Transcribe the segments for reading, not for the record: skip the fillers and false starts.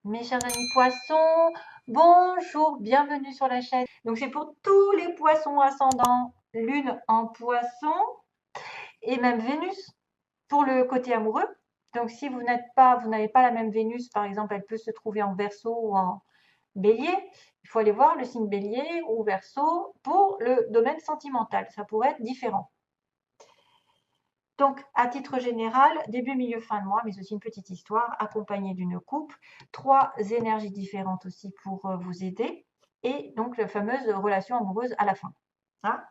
Mes chers amis poissons, bonjour, bienvenue sur la chaîne. Donc c'est pour tous les poissons ascendants, lune en poisson et même Vénus pour le côté amoureux. Donc si vous n'avez pas la même Vénus, par exemple, elle peut se trouver en Verseau ou en Bélier. Il faut aller voir le signe Bélier ou Verseau pour le domaine sentimental. Ça pourrait être différent. Donc, à titre général, début, milieu, fin de mois, mais aussi une petite histoire accompagnée d'une coupe, 3 énergies différentes aussi pour vous aider, et donc la fameuse relation amoureuse à la fin. Hein.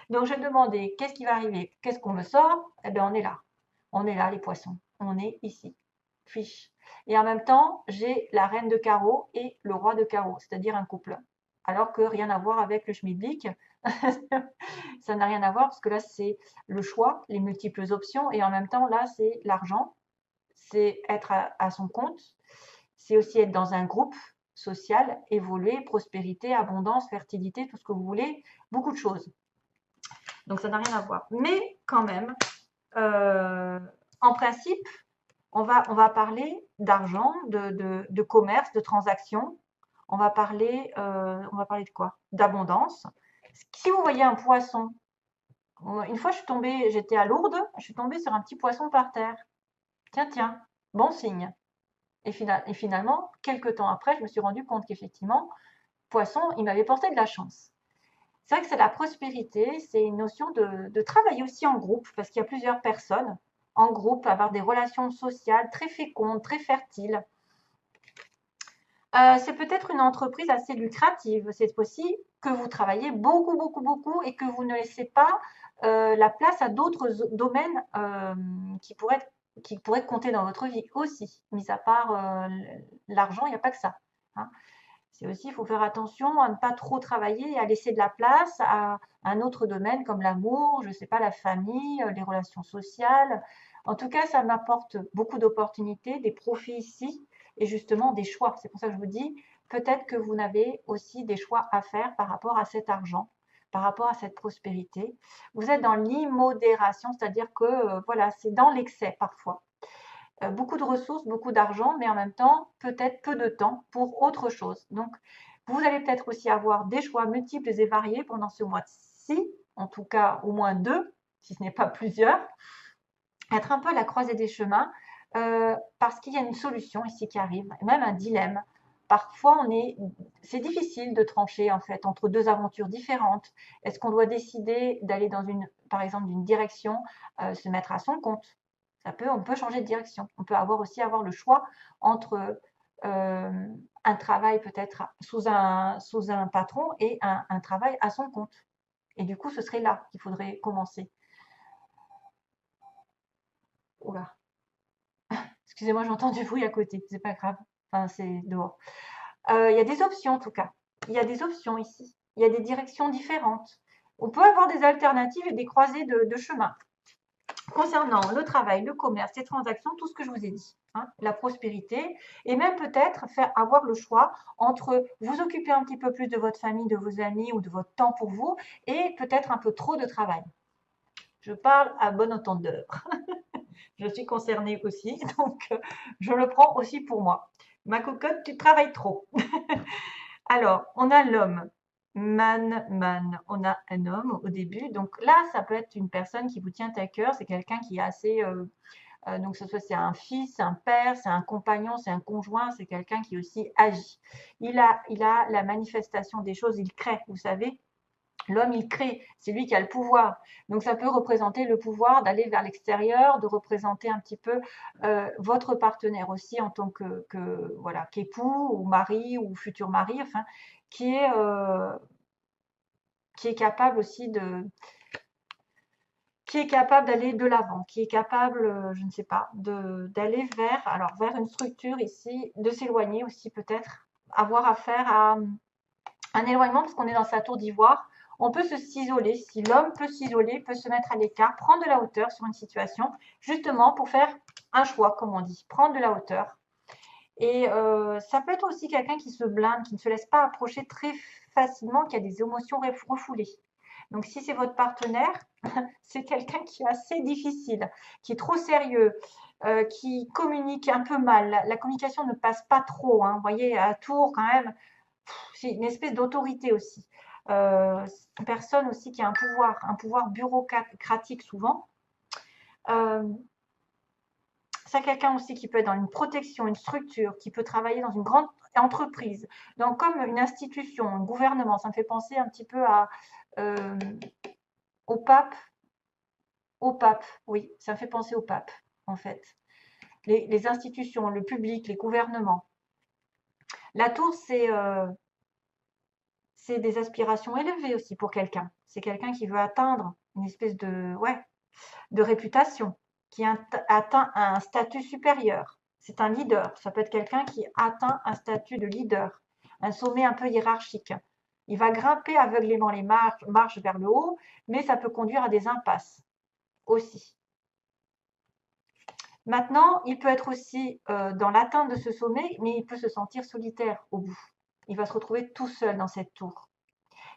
Donc, je demandais qu'est-ce qui va arriver, qu'est-ce qu'on me sort. Eh bien, on est là. On est là, les poissons. On est ici. Fiche. Et en même temps, j'ai la reine de carreau et le roi de carreau, c'est-à-dire un couple. Alors que rien à voir avec le schmilblick. Ça n'a rien à voir parce que là, c'est le choix, les multiples options. Et en même temps, là, c'est l'argent. C'est être à son compte. C'est aussi être dans un groupe social, évoluer, prospérité, abondance, fertilité, tout ce que vous voulez. Beaucoup de choses. Donc, ça n'a rien à voir. Mais quand même, en principe, on va parler d'argent, de commerce, de transactions. On va parler de quoi? D'abondance. Si vous voyez un poisson, une fois j'étais à Lourdes, je suis tombée sur un petit poisson par terre. Tiens, tiens, bon signe. Et finalement, quelques temps après, je me suis rendu compte qu'effectivement, poisson, il m'avait porté de la chance. C'est vrai que c'est la prospérité, c'est une notion de travailler aussi en groupe, parce qu'il y a plusieurs personnes en groupe, avoir des relations sociales très fécondes, très fertiles. C'est peut-être une entreprise assez lucrative. C'est possible que vous travaillez beaucoup, beaucoup, beaucoup et que vous ne laissez pas la place à d'autres domaines qui pourraient compter dans votre vie aussi. Mis à part l'argent, il n'y a pas que ça. Hein. C'est aussi, il faut faire attention à ne pas trop travailler et à laisser de la place à un autre domaine comme l'amour, je ne sais pas, la famille, les relations sociales. En tout cas, ça m'apporte beaucoup d'opportunités, des profits ici et justement des choix. C'est pour ça que je vous dis, peut-être que vous avez aussi des choix à faire par rapport à cet argent, par rapport à cette prospérité. Vous êtes dans l'immodération, c'est-à-dire que voilà, c'est dans l'excès parfois. Beaucoup de ressources, beaucoup d'argent, mais en même temps, peut-être peu de temps pour autre chose. Donc, vous allez peut-être aussi avoir des choix multiples et variés pendant ce mois-ci, en tout cas au moins 2, si ce n'est pas plusieurs. Être un peu à la croisée des chemins, parce qu'il y a une solution ici qui arrive, même un dilemme. Parfois, c'est difficile de trancher en fait entre deux aventures différentes. Est-ce qu'on doit décider d'aller par exemple, d'une direction, se mettre à son compte? On peut changer de direction. On peut aussi avoir le choix entre un travail peut-être sous un patron et un travail à son compte. Et du coup, ce serait là qu'il faudrait commencer. Oula. Excusez-moi, j'entends du bruit à côté, c'est pas grave. Enfin, c'est dehors. Il y a des options en tout cas. Il y a des options ici. Il y a des directions différentes. On peut avoir des alternatives et des croisées de chemin. Concernant le travail, le commerce, les transactions, tout ce que je vous ai dit, hein, la prospérité, et même peut-être avoir le choix entre vous occuper un petit peu plus de votre famille, de vos amis ou de votre temps pour vous, et peut-être un peu trop de travail. Je parle à bon entendeur. Je suis concernée aussi, donc je le prends aussi pour moi. Ma cocotte, tu travailles trop. Alors, on a l'homme. Man. On a un homme au début. Donc là, ça peut être une personne qui vous tient à cœur. C'est quelqu'un qui est assez. Donc, c'est un fils, un père, c'est un compagnon, c'est un conjoint, c'est quelqu'un qui aussi agit. Il a la manifestation des choses, il crée, vous savez. L'homme, il crée, c'est lui qui a le pouvoir. Donc, ça peut représenter le pouvoir d'aller vers l'extérieur, de représenter un petit peu votre partenaire aussi en tant voilà, qu'époux ou mari ou futur mari, enfin, qui est, euh, qui est capable aussi qui est capable d'aller de l'avant, qui est capable, je ne sais pas, d'aller vers une structure ici, de s'éloigner aussi peut-être, avoir affaire à un éloignement parce qu'on est dans sa tour d'ivoire. On peut s'isoler, si l'homme peut s'isoler, peut se mettre à l'écart, prendre de la hauteur sur une situation, justement pour faire un choix, comme on dit, prendre de la hauteur. Et ça peut être aussi quelqu'un qui se blinde, qui ne se laisse pas approcher très facilement, qui a des émotions refoulées. Donc si c'est votre partenaire, c'est quelqu'un qui est assez difficile, qui est trop sérieux, qui communique un peu mal. La communication ne passe pas trop, hein. Vous voyez, à Tours, quand même, c'est une espèce d'autorité aussi. Une personne aussi qui a un pouvoir bureaucratique souvent. Euh, c'est quelqu'un aussi qui peut être dans une protection, une structure, qui peut travailler dans une grande entreprise, donc comme une institution, un gouvernement. Ça me fait penser un petit peu euh, au pape. Au pape, oui, ça me fait penser au pape, en fait. Les institutions, le public, les gouvernements. La tour, c'est des aspirations élevées aussi pour quelqu'un. C'est quelqu'un qui veut atteindre une espèce ouais, de réputation, qui atteint un statut supérieur. C'est un leader. Ça peut être quelqu'un qui atteint un statut de leader, un sommet un peu hiérarchique. Il va grimper aveuglément les marches vers le haut, mais ça peut conduire à des impasses aussi. Maintenant, il peut être aussi dans l'atteinte de ce sommet, mais il peut se sentir solitaire au bout. Il va se retrouver tout seul dans cette tour.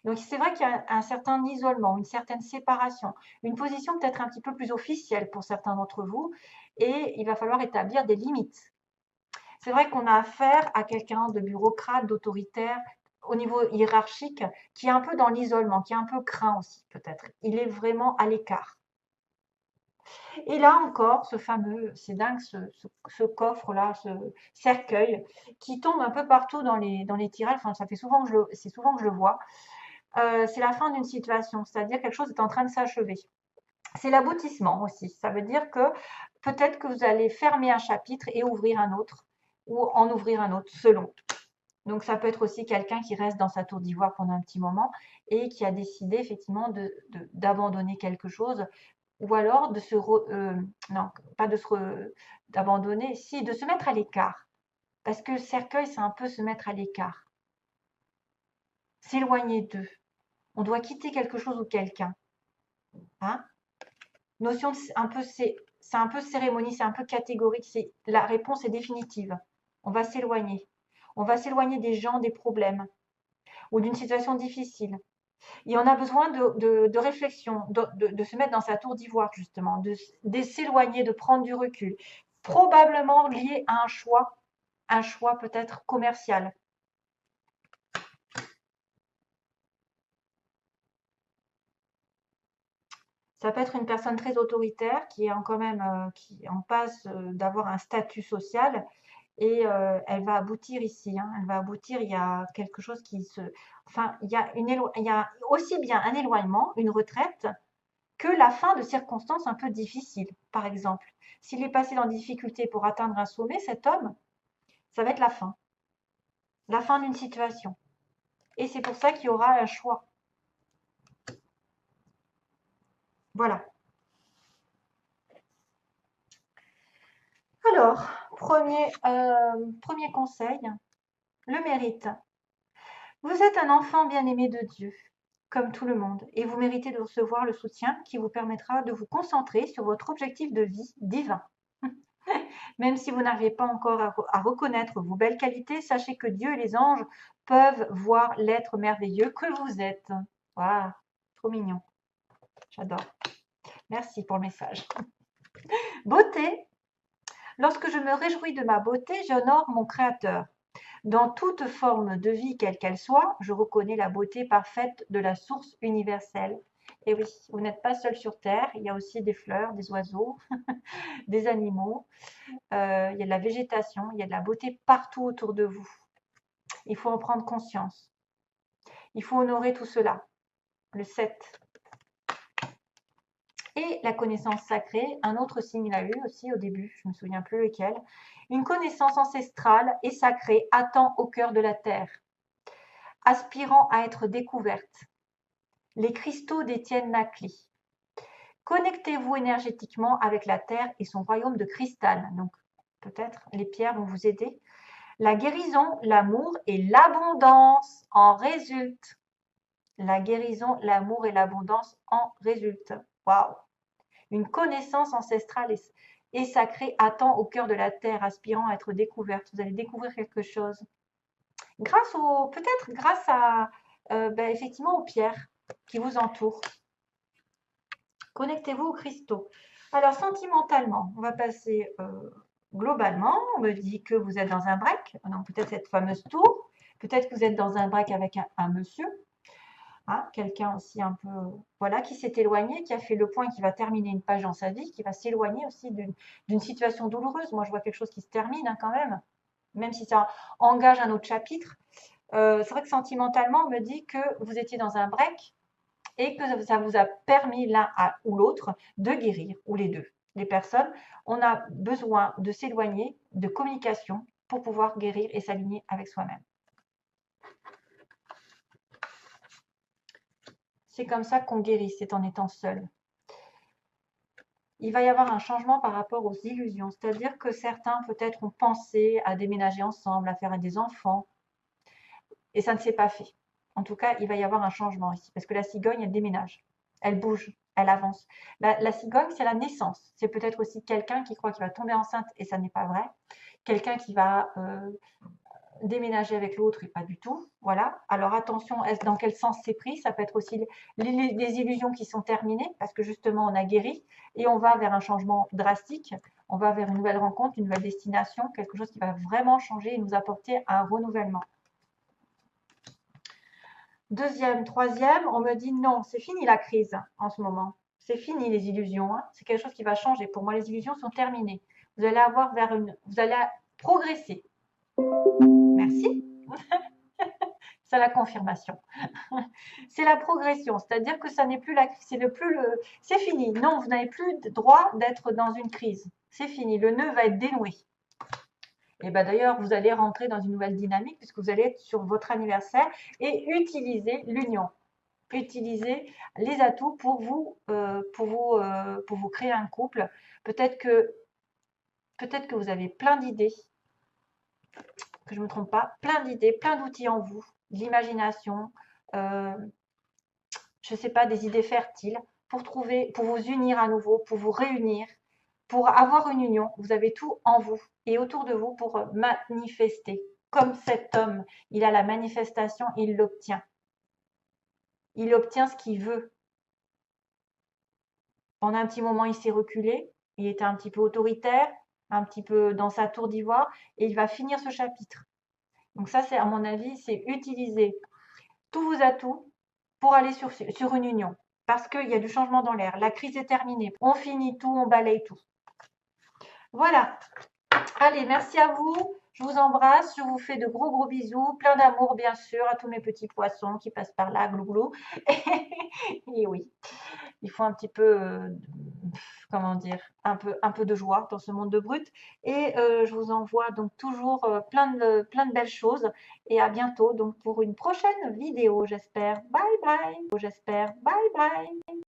Donc c'est vrai qu'il y a un certain isolement, une certaine séparation, une position peut-être un petit peu plus officielle pour certains d'entre vous, et il va falloir établir des limites. C'est vrai qu'on a affaire à quelqu'un de bureaucrate, d'autoritaire, au niveau hiérarchique, qui est un peu dans l'isolement, qui est un peu craint aussi peut-être. Il est vraiment à l'écart. Et là encore, c'est dingue, ce coffre-là, ce cercueil, qui tombe un peu partout dans les tirages. Enfin, c'est souvent que je le vois. C'est la fin d'une situation, c'est-à-dire quelque chose est en train de s'achever. C'est l'aboutissement aussi. Ça veut dire que peut-être que vous allez fermer un chapitre et ouvrir un autre, ou en ouvrir un autre, selon. Donc ça peut être aussi quelqu'un qui reste dans sa tour d'ivoire pendant un petit moment et qui a décidé effectivement d'abandonner quelque chose, ou alors non, pas d'abandonner, si, de se mettre à l'écart. Parce que le cercueil, c'est un peu se mettre à l'écart, s'éloigner d'eux. On doit quitter quelque chose ou quelqu'un. Hein? Notion c'est un peu cérémonie, c'est un peu catégorique. La réponse est définitive. On va s'éloigner. On va s'éloigner des gens, des problèmes ou d'une situation difficile. Et on a besoin de réflexion, de se mettre dans sa tour d'ivoire justement, de s'éloigner, de prendre du recul. Probablement lié à un choix peut-être commercial. Ça peut être une personne très autoritaire qui est quand même qui en passe d'avoir un statut social et elle va aboutir ici. Hein. Elle va aboutir. Il y a quelque chose enfin, il y a aussi bien un éloignement, une retraite, que la fin de circonstances un peu difficiles. Par exemple, s'il est passé dans des difficultés pour atteindre un sommet, cet homme, ça va être la fin d'une situation. Et c'est pour ça qu'il y aura un choix. Voilà. Alors, premier conseil, le mérite. Vous êtes un enfant bien-aimé de Dieu, comme tout le monde, et vous méritez de recevoir le soutien qui vous permettra de vous concentrer sur votre objectif de vie divin. Même si vous n'arrivez pas encore à reconnaître vos belles qualités, sachez que Dieu et les anges peuvent voir l'être merveilleux que vous êtes. Waouh, trop mignon. J'adore. Merci pour le message. Beauté. Lorsque je me réjouis de ma beauté, j'honore mon Créateur. Dans toute forme de vie, quelle qu'elle soit, je reconnais la beauté parfaite de la source universelle. Et oui, vous n'êtes pas seul sur Terre, il y a aussi des fleurs, des oiseaux, des animaux, il y a de la végétation, il y a de la beauté partout autour de vous. Il faut en prendre conscience. Il faut honorer tout cela. Le 7. Et la connaissance sacrée, un autre signe il a eu aussi au début, je ne me souviens plus lequel. Une connaissance ancestrale et sacrée attend au cœur de la terre, aspirant à être découverte. Les cristaux d'Étienne Nacli. Connectez-vous énergétiquement avec la terre et son royaume de cristal. Donc, peut-être les pierres vont vous aider. La guérison, l'amour et l'abondance en résultent. La guérison, l'amour et l'abondance en résultent. Waouh! Une connaissance ancestrale et sacrée attend au cœur de la terre, aspirant à être découverte. Vous allez découvrir quelque chose. Peut-être grâce à, effectivement, aux pierres qui vous entourent. Connectez-vous aux cristaux. Alors, sentimentalement, on va passer globalement. On me dit que vous êtes dans un break, donc peut-être cette fameuse tour, peut-être que vous êtes dans un break avec un monsieur, hein, quelqu'un aussi un peu, voilà, qui s'est éloigné, qui a fait le point, qui va terminer une page dans sa vie, qui va s'éloigner aussi d'une situation douloureuse. Moi, je vois quelque chose qui se termine quand même si ça engage un autre chapitre. C'est vrai que sentimentalement, on me dit que vous étiez dans un break et que ça vous a permis l'un ou l'autre de guérir, ou les deux. Les personnes, on a besoin de s'éloigner, de communication pour pouvoir guérir et s'aligner avec soi-même. C'est comme ça qu'on guérit, c'est en étant seul. Il va y avoir un changement par rapport aux illusions, c'est-à-dire que certains peut-être ont pensé à déménager ensemble, à faire des enfants, et ça ne s'est pas fait. En tout cas, il va y avoir un changement ici, parce que la cigogne, elle déménage, elle bouge, elle avance. La cigogne, c'est la naissance. C'est peut-être aussi quelqu'un qui croit qu'il va tomber enceinte, et ça n'est pas vrai. Quelqu'un qui va déménager avec l'autre et pas du tout. Voilà. Alors attention, dans quel sens c'est pris? Ça peut être aussi des illusions qui sont terminées, parce que justement, on a guéri, et on va vers un changement drastique. On va vers une nouvelle rencontre, une nouvelle destination, quelque chose qui va vraiment changer et nous apporter un renouvellement. Deuxième, troisième, on me dit non, c'est fini la crise en ce moment. C'est fini les illusions. Hein. C'est quelque chose qui va changer. Pour moi, les illusions sont terminées. Vous allez avoir vous allez progresser. Merci. C'est la confirmation. C'est la progression, c'est-à-dire que ça n'est plus la crise, c'est fini. Non, vous n'avez plus le droit d'être dans une crise. C'est fini. Le nœud va être dénoué. Et ben d'ailleurs, vous allez rentrer dans une nouvelle dynamique puisque vous allez être sur votre anniversaire et utiliser l'union. Utiliser les atouts pour vous créer un couple. Peut-être que vous avez plein d'idées, que je ne me trompe pas, plein d'idées, plein d'outils en vous, de l'imagination, je ne sais pas, des idées fertiles pour vous unir à nouveau, pour vous réunir, pour avoir une union. Vous avez tout en vous et autour de vous pour manifester. Comme cet homme, il a la manifestation, il l'obtient. Il obtient ce qu'il veut. Pendant un petit moment, il s'est reculé, il était un petit peu autoritaire, un petit peu dans sa tour d'ivoire, et il va finir ce chapitre. Donc ça, c'est à mon avis, c'est utiliser tous vos atouts pour aller sur une union. Parce qu'il y a du changement dans l'air. La crise est terminée. On finit tout, on balaye tout. Voilà. Allez, merci à vous. Je vous embrasse. Je vous fais de gros gros bisous. Plein d'amour, bien sûr, à tous mes petits poissons qui passent par là, glou. Et oui, il faut un petit peu, comment dire, un peu de joie dans ce monde de brut. Et je vous envoie donc toujours plein de belles choses. Et à bientôt donc pour une prochaine vidéo, j'espère. Bye bye. J'espère. Bye bye.